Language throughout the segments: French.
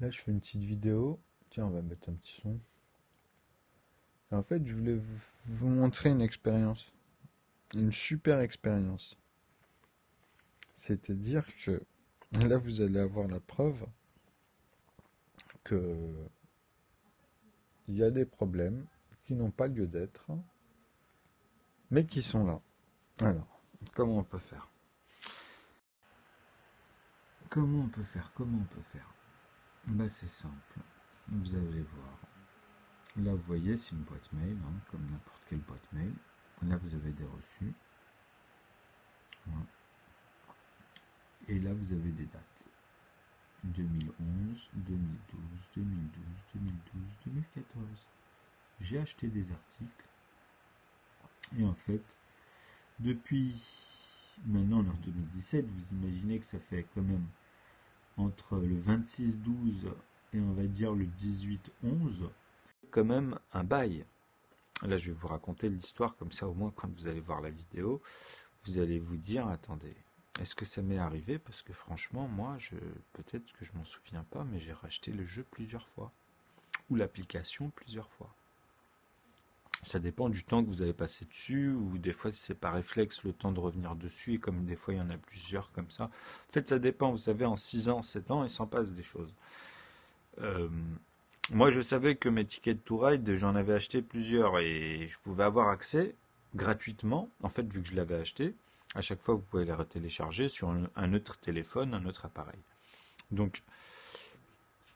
Là, je fais une petite vidéo. Tiens, on va mettre un petit son. Et en fait, je voulais vous montrer une expérience. Une super expérience. C'est-à-dire que là, vous allez avoir la preuve que il y a des problèmes qui n'ont pas lieu d'être, mais qui sont là. Alors, comment on peut faire? Comment on peut faire? Bah, c'est simple. Vous allez voir. Là, vous voyez, c'est une boîte mail, hein, comme n'importe quelle boîte mail. Là, vous avez des reçus. Voilà. Et là, vous avez des dates. 2011, 2012, 2012, 2012, 2014. J'ai acheté des articles. Et en fait, depuis maintenant, en 2017, vous imaginez que ça fait quand même entre le 26-12 et on va dire le 18-11, quand même un bail. Là, je vais vous raconter l'histoire, comme ça au moins quand vous allez voir la vidéo, vous allez vous dire, attendez, est-ce que ça m'est arrivé? Parce que franchement, moi, peut-être que je m'en souviens pas, mais j'ai racheté le jeu plusieurs fois, ou l'application plusieurs fois. Ça dépend du temps que vous avez passé dessus, ou des fois si c'est par réflexe le temps de revenir dessus, et comme des fois il y en a plusieurs comme ça. En fait, ça dépend, vous savez, en 6 ans, 7 ans, il s'en passe des choses. Euh, Moi, je savais que mes tickets to ride, j'en avais acheté plusieurs, et je pouvais avoir accès gratuitement, en fait, vu que je l'avais acheté. À chaque fois, vous pouvez les retélécharger sur un autre téléphone, un autre appareil. Donc,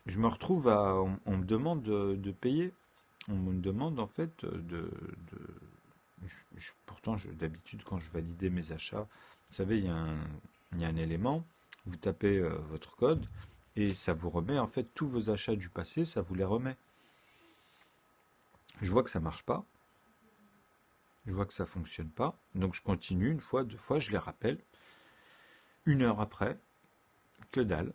je me retrouve on me demande de payer. On me demande en fait pourtant, d'habitude, quand je validais mes achats, vous savez, il y a un élément, vous tapez votre code et ça vous remet en fait tous vos achats du passé, ça vous les remet. Je vois que ça marche pas, je vois que ça fonctionne pas, donc je continue une fois, deux fois, je les rappelle. 1 heure après, que dalle.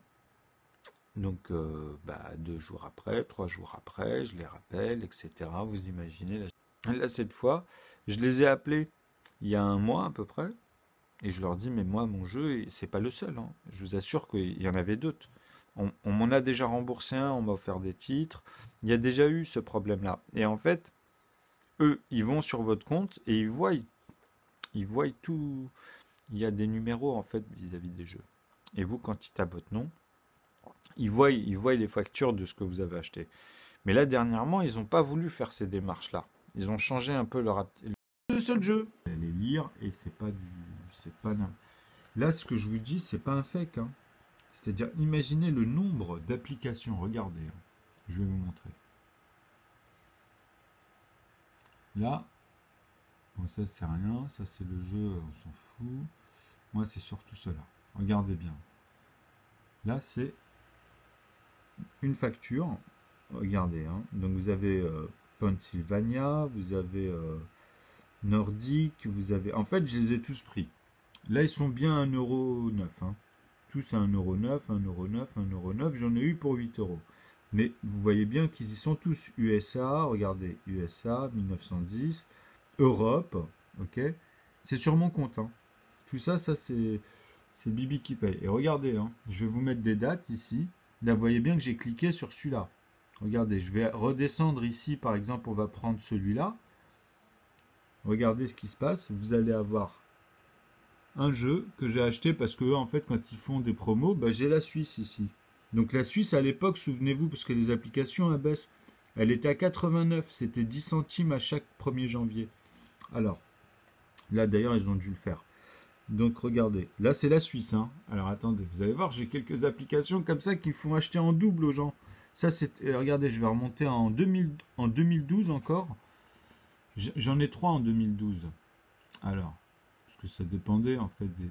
Donc, 2 jours après, 3 jours après, je les rappelle, etc. Vous imaginez. Là, cette fois, je les ai appelés il y a un mois à peu près, et je leur dis, mais moi, mon jeu, c'est pas le seul, hein. Je vous assure qu'il y en avait d'autres. On m'en a déjà remboursé un, on m'a offert des titres. Il y a déjà eu ce problème-là. Et en fait, eux, ils vont sur votre compte et ils voient tout. Il y a des numéros en fait vis-à-vis des jeux. Et vous, quand ils tapent votre nom, ils voient les factures de ce que vous avez acheté. Mais là, dernièrement, ils n'ont pas voulu faire ces démarches-là. Ils ont changé un peu le seul jeu. Les lire et c'est pas là, ce que je vous dis, c'est pas un fake, hein. C'est-à-dire, imaginez le nombre d'applications. Regardez, hein. Je vais vous montrer. Là, bon, ça c'est rien, ça c'est le jeu, on s'en fout. Moi, c'est surtout cela. Regardez bien. Là, c'est une facture. Regardez, hein. Donc vous avez Pennsylvania, vous avez Nordique, vous avez. En fait, je les ai tous pris. Là, ils sont bien à 1,9 €, hein. Tous à 1,9 €, 1,9 €, 1,9 €. J'en ai eu pour 8 euros. Mais vous voyez bien qu'ils y sont tous. USA, regardez, USA, 1910. Europe, ok. C'est sur mon compte, hein. Tout ça, c'est Bibi qui paye. Et regardez, hein, je vais vous mettre des dates ici. Là, vous voyez bien que j'ai cliqué sur celui-là. Regardez, je vais redescendre ici, par exemple, on va prendre celui-là. Regardez ce qui se passe. Vous allez avoir un jeu que j'ai acheté parce que, en fait, quand ils font des promos, bah, j'ai la Suisse ici. Donc la Suisse, à l'époque, souvenez-vous, parce que les applications abaissent, elle était à 89, c'était 10 centimes à chaque 1er janvier. Alors, là d'ailleurs, ils ont dû le faire. Donc regardez, là c'est la Suisse, hein. Alors attendez, vous allez voir, j'ai quelques applications comme ça qui font acheter en double aux gens. Ça c'est, regardez, je vais remonter en 2012 encore. J'en ai 3 en 2012. Alors, parce que ça dépendait en fait des.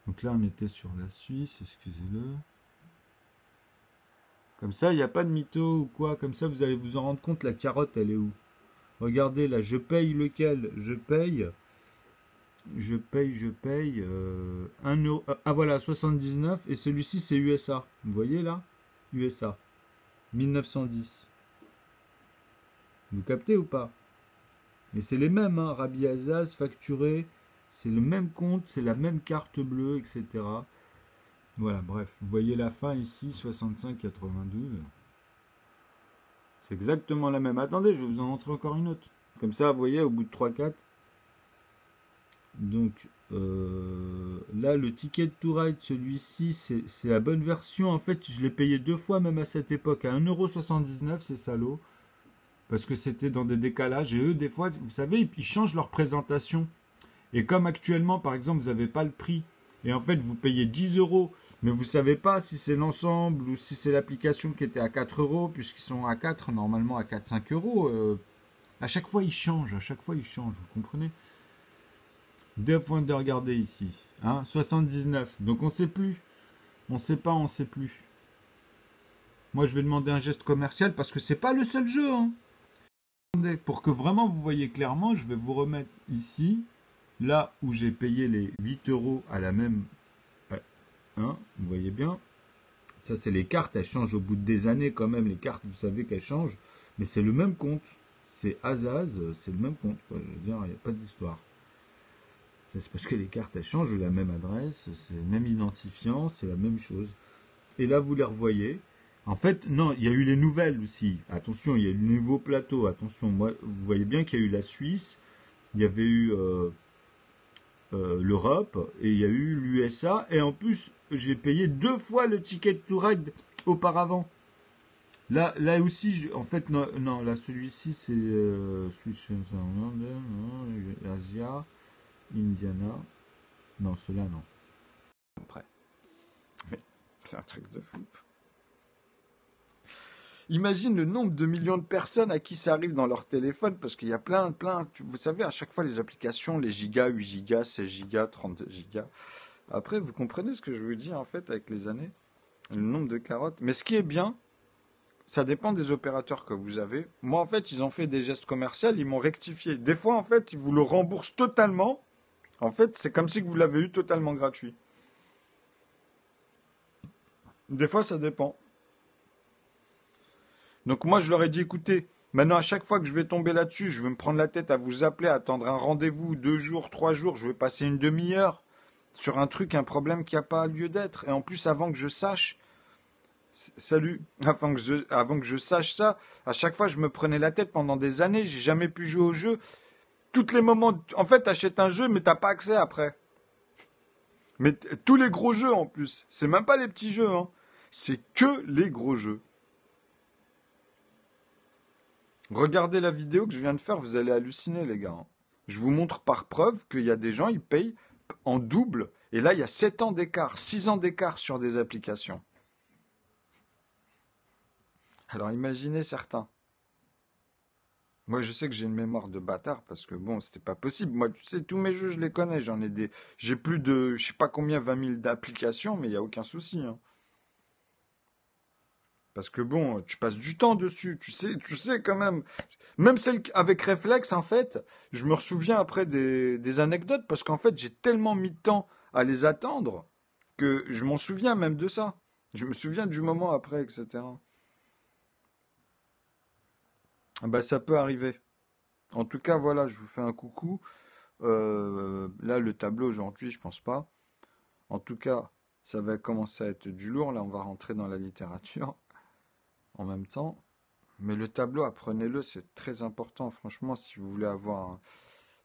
Donc là on était sur la Suisse, excusez-le. Comme ça, il n'y a pas de mytho ou quoi. Comme ça, vous allez vous en rendre compte, la carotte, elle est où? Regardez là, je paye lequel? Je paye 1 euro. Ah voilà, 79. Et celui-ci, c'est USA. Vous voyez là? USA. 1910. Vous captez ou pas? Et c'est les mêmes, hein. Rabbi Azaz, facturé. C'est le même compte, c'est la même carte bleue, etc. Voilà, bref, vous voyez la fin ici, 65,92. C'est exactement la même. Attendez, je vais vous en montrer encore une autre. Comme ça, vous voyez, au bout de 3-4. Donc, là, le Ticket to Ride, celui-ci, c'est la bonne version. En fait, je l'ai payé 2 fois, même à cette époque, à 1,79 €, c'est salaud. Parce que c'était dans des décalages. Et eux, des fois, vous savez, ils changent leur présentation. Et comme actuellement, par exemple, vous n'avez pas le prix, et en fait, vous payez 10 euros, mais vous ne savez pas si c'est l'ensemble ou si c'est l'application qui était à 4 euros, puisqu'ils sont à 4, normalement à 4-5 euros. À chaque fois, ils changent, vous comprenez? Deux points de regarder ici. Hein, 79. Donc on ne sait plus. On ne sait pas, on ne sait plus. Moi, je vais demander un geste commercial parce que c'est pas le seul jeu. Hein. Pour que vraiment vous voyez clairement, je vais vous remettre ici. Là où j'ai payé les 8 euros à la même... Hein, vous voyez bien. Ça, c'est les cartes. Elles changent au bout des années quand même. Les cartes, vous savez qu'elles changent. Mais c'est le même compte. C'est Azaz. C'est le même compte. Quoi. Je veux dire, il n'y a pas d'histoire. C'est parce que les cartes, elles changent la même adresse. C'est le même identifiant. C'est la même chose. Et là, vous les revoyez. En fait, non, il y a eu les nouvelles aussi. Attention, il y a eu le nouveau plateau. Attention, moi, vous voyez bien qu'il y a eu la Suisse. Il y avait eu... l'Europe et il y a eu l'USA et en plus j'ai payé 2 fois le ticket to ride auparavant. Là aussi, en fait, non là celui-ci c'est Asia, Indiana. Non, cela non. Après. Mais c'est un truc de fou. Imagine le nombre de millions de personnes à qui ça arrive dans leur téléphone, parce qu'il y a plein, vous savez, à chaque fois les applications, les gigas, 8 gigas, 16 gigas, 32 gigas. Après, vous comprenez ce que je vous dis en fait avec les années, le nombre de carottes. Mais ce qui est bien, ça dépend des opérateurs que vous avez. Moi, en fait, ils ont fait des gestes commerciaux, ils m'ont rectifié. Des fois, en fait, ils vous le remboursent totalement. En fait, c'est comme si vous l'avez eu totalement gratuit. Des fois, ça dépend. Donc moi, je leur ai dit, écoutez, maintenant, à chaque fois que je vais tomber là-dessus, je vais me prendre la tête à vous appeler, à attendre un rendez-vous, 2 jours, 3 jours, je vais passer une demi-heure sur un truc, un problème qui n'a pas lieu d'être. Et en plus, avant que je sache, salut, avant que je sache ça, à chaque fois, je me prenais la tête pendant des années, j'ai jamais pu jouer au jeu. Tous les moments, en fait, t'achètes un jeu, mais t'as pas accès après. Mais tous les gros jeux en plus, c'est même pas les petits jeux, hein. C'est que les gros jeux. Regardez la vidéo que je viens de faire, vous allez halluciner les gars. Je vous montre par preuve qu'il y a des gens, ils payent en double. Et là, il y a 7 ans d'écart, 6 ans d'écart sur des applications. Alors imaginez certains. Moi, je sais que j'ai une mémoire de bâtard parce que bon, c'était pas possible. Moi, tu sais, tous mes jeux, je les connais. J'ai plus de, je sais pas combien, 20 000 d'applications, mais il n'y a aucun souci. Hein. Parce que bon, tu passes du temps dessus, tu sais quand même. Même celle avec réflexe, en fait, je me souviens après des anecdotes parce qu'en fait, j'ai tellement mis de temps à les attendre que je m'en souviens même de ça. Je me souviens du moment après, etc. Ah bah, ça peut arriver. En tout cas, voilà, je vous fais un coucou. Là, le tableau aujourd'hui, je pense pas. En tout cas, ça va commencer à être du lourd. Là, on va rentrer dans la littérature en même temps. Mais le tableau, apprenez-le, c'est très important, franchement, si vous voulez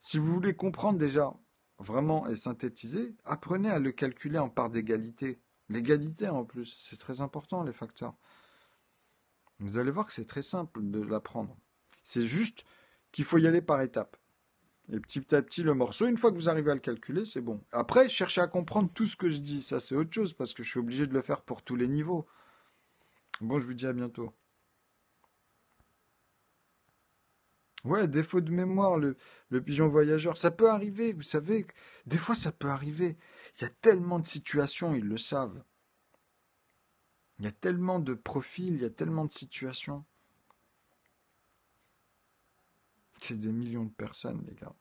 si vous voulez comprendre déjà vraiment et synthétiser, apprenez à le calculer en part d'égalité. L'égalité en plus, c'est très important, les facteurs. Vous allez voir que c'est très simple de l'apprendre. C'est juste qu'il faut y aller par étapes. Et petit à petit, le morceau, une fois que vous arrivez à le calculer, c'est bon. Après, cherchez à comprendre tout ce que je dis. Ça, c'est autre chose, parce que je suis obligé de le faire pour tous les niveaux. Bon, je vous dis à bientôt. Ouais, défaut de mémoire, le pigeon voyageur, ça peut arriver, vous savez, des fois ça peut arriver. Il y a tellement de situations, ils le savent. Il y a tellement de profils, il y a tellement de situations. C'est des millions de personnes, les gars.